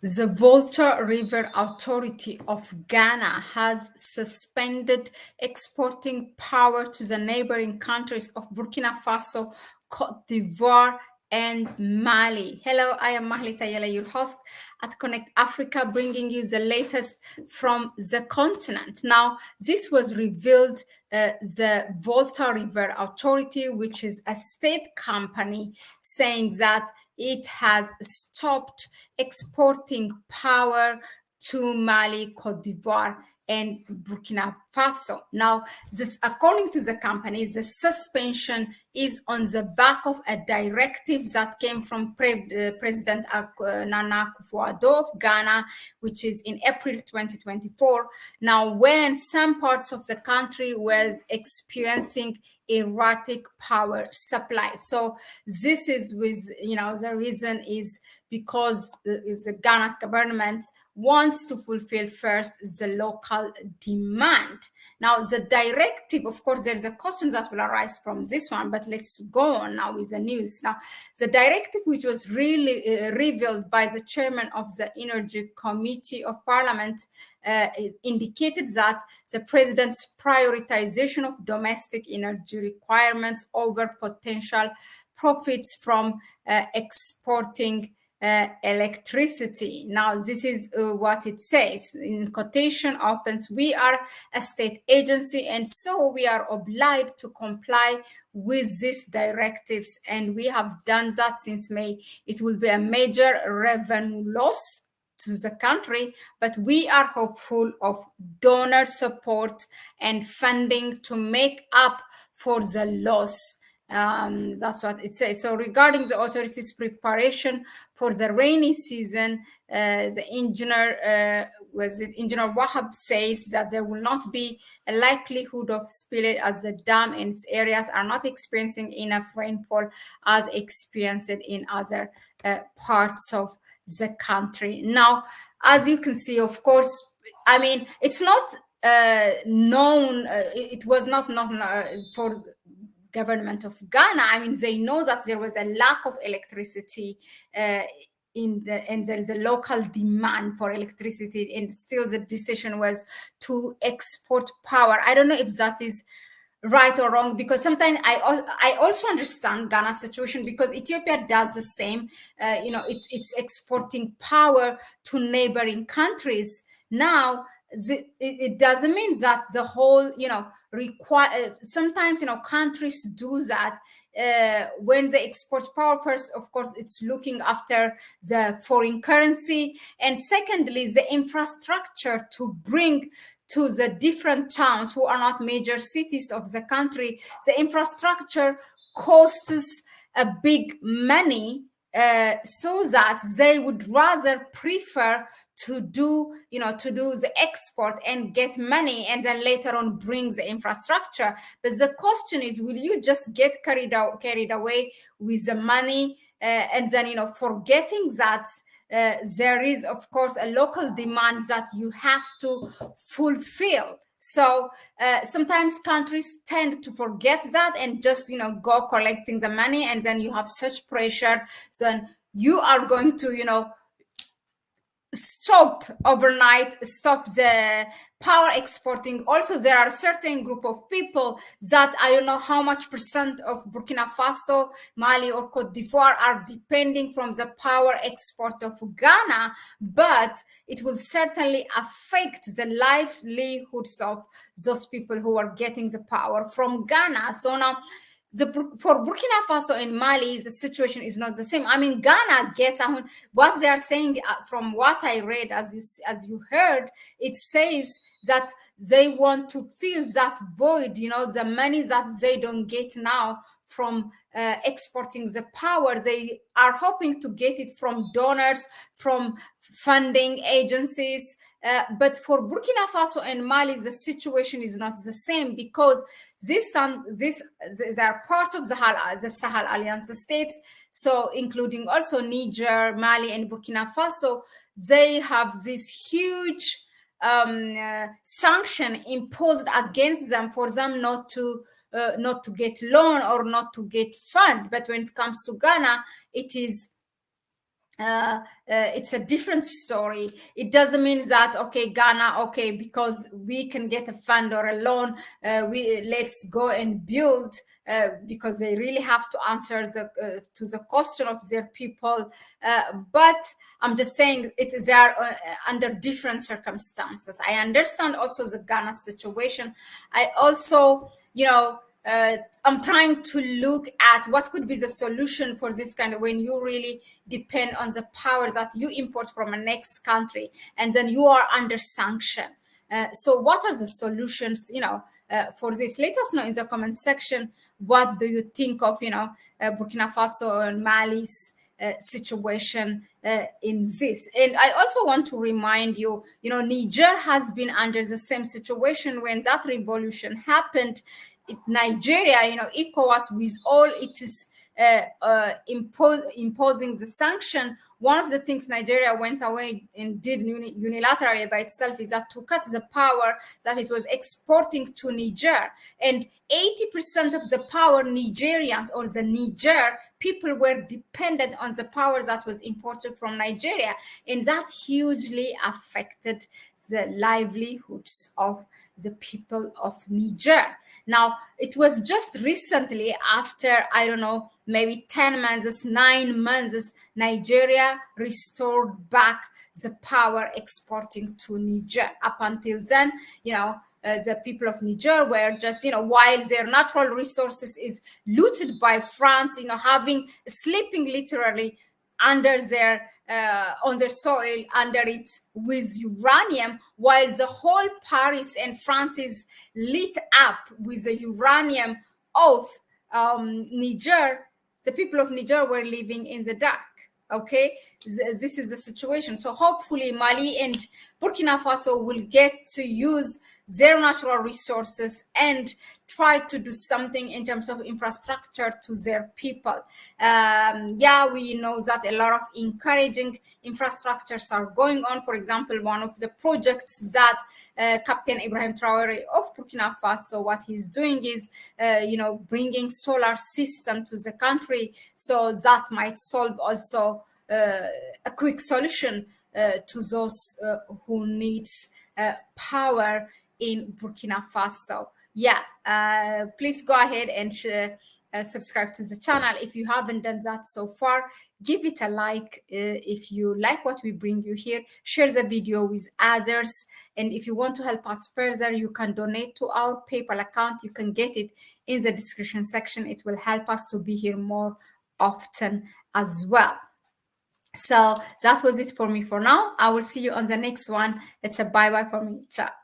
The Volta River Authority of Ghana has suspended exporting power to the neighboring countries of Burkina Faso, Cote d'Ivoire, and Mali. Hello, I am Mahlet Ayele, your host at Connect Africa, bringing you the latest from the continent. Now, this was revealed the Volta River Authority, which is a state company, saying that it has stopped exporting power to Mali, Cote d'Ivoire, and Burkina Faso. Now, this, according to the company, the suspension is on the back of a directive that came from President Nana Akufo-Addo of Ghana, which is in April 2024. Now, when some parts of the country was experiencing erratic power supply. So this is with, the reason is because the Ghana government wants to fulfill first the local demand. Now, the directive, of course, there's a question that will arise from this one, but let's go on now with the news. Now, the directive, which was really revealed by the chairman of the Energy Committee of Parliament, indicated that the president's prioritization of domestic energy requirements over potential profits from exporting electricity. Now, this is what it says in quotation opens: we are a state agency, and so we are obliged to comply with these directives, and we have done that since May. It will be a major revenue loss to the country, but we are hopeful of donor support and funding to make up for the loss. That's what it says. So regarding the authorities' preparation for the rainy season, the engineer Wahab says that there will not be a likelihood of spillage as the dam and its areas are not experiencing enough rainfall as experienced in other parts of the country. Now, as you can see, of course, I mean, it's not known, it was not known for government of Ghana. I mean, they know that there was a lack of electricity and there is a local demand for electricity, and still the decision was to export power. I don't know if that is right or wrong, because sometimes I also understand Ghana's situation, because Ethiopia does the same. It's exporting power to neighboring countries. Now, it doesn't mean that the whole, require. Sometimes, countries do that when they export power. First, of course, it's looking after the foreign currency, and secondly, the infrastructure to bring to the different towns who are not major cities of the country. The infrastructure costs a big money, so that they would rather prefer to do the export and get money, and then later on bring the infrastructure. But the question is, will you just get carried away with the money, and then forgetting that there is, of course, a local demand that you have to fulfill. So sometimes countries tend to forget that and just go collecting the money, and then you have such pressure. So you are going to stop the power exporting. Also, there are a certain group of people that I don't know how much percent of Burkina Faso, Mali, or Cote d'Ivoire are depending from the power export of Ghana, but it will certainly affect the livelihoods of those people who are getting the power from Ghana. So now, for Burkina Faso and Mali, the situation is not the same. I mean, Ghana gets, what they are saying, from what I read, as you heard, it says that they want to fill that void, the money that they don't get now from exporting the power. They are hoping to get it from donors, from funding agencies. But for Burkina Faso and Mali, the situation is not the same, because they are part of the Sahel Alliance states, so including also Niger, Mali, and Burkina Faso. They have this huge sanction imposed against them for them not to get loan or not to get fund. But when it comes to Ghana, it is it's a different story. It doesn't mean that okay, Ghana, okay, because we can get a fund or a loan, we let's go and build, because they really have to answer to the question of their people. But I'm just saying they are under different circumstances. I understand also the Ghana situation. I also, I'm trying to look at what could be the solution for this kind of, when you really depend on the power that you import from a next country and then you are under sanction. So what are the solutions, for this? Let us know in the comment section. What do you think of, Burkina Faso and Mali's situation in this? And I also want to remind you, Niger has been under the same situation when that revolution happened. Nigeria, ECOWAS, with all its imposing the sanction, one of the things Nigeria went away and did unilaterally by itself is that to cut the power that it was exporting to Niger. And 80% of the power Nigerians or the Niger people were dependent on the power that was imported from Nigeria. And that hugely affected the livelihoods of the people of Niger. Now, it was just recently, after, I don't know, maybe 10 months, 9 months, Nigeria restored back the power exporting to Niger. Up until then, the people of Niger were just, while their natural resources is looted by France, having, sleeping literally under their on their soil, under it with uranium, while the whole Paris and France is lit up with the uranium of Niger. The people of Niger were living in the dark. Okay, this is the situation. So hopefully Mali and Burkina Faso will get to use their natural resources and try to do something in terms of infrastructure to their people. We know that a lot of encouraging infrastructures are going on. For example, one of the projects that Captain Ibrahim Traore of Burkina Faso, what he's doing is, bringing solar system to the country. So that might solve also a quick solution to those who needs power in Burkina Faso. Please go ahead and subscribe to the channel if you haven't done that so far. Give it a like if you like what we bring you here. Share the video with others, and if you want to help us further, you can donate to our PayPal account. You can get it in the description section. It will help us to be here more often as well. So that was it for me for now. I will see you on the next one. It's a bye-bye for me. Ciao.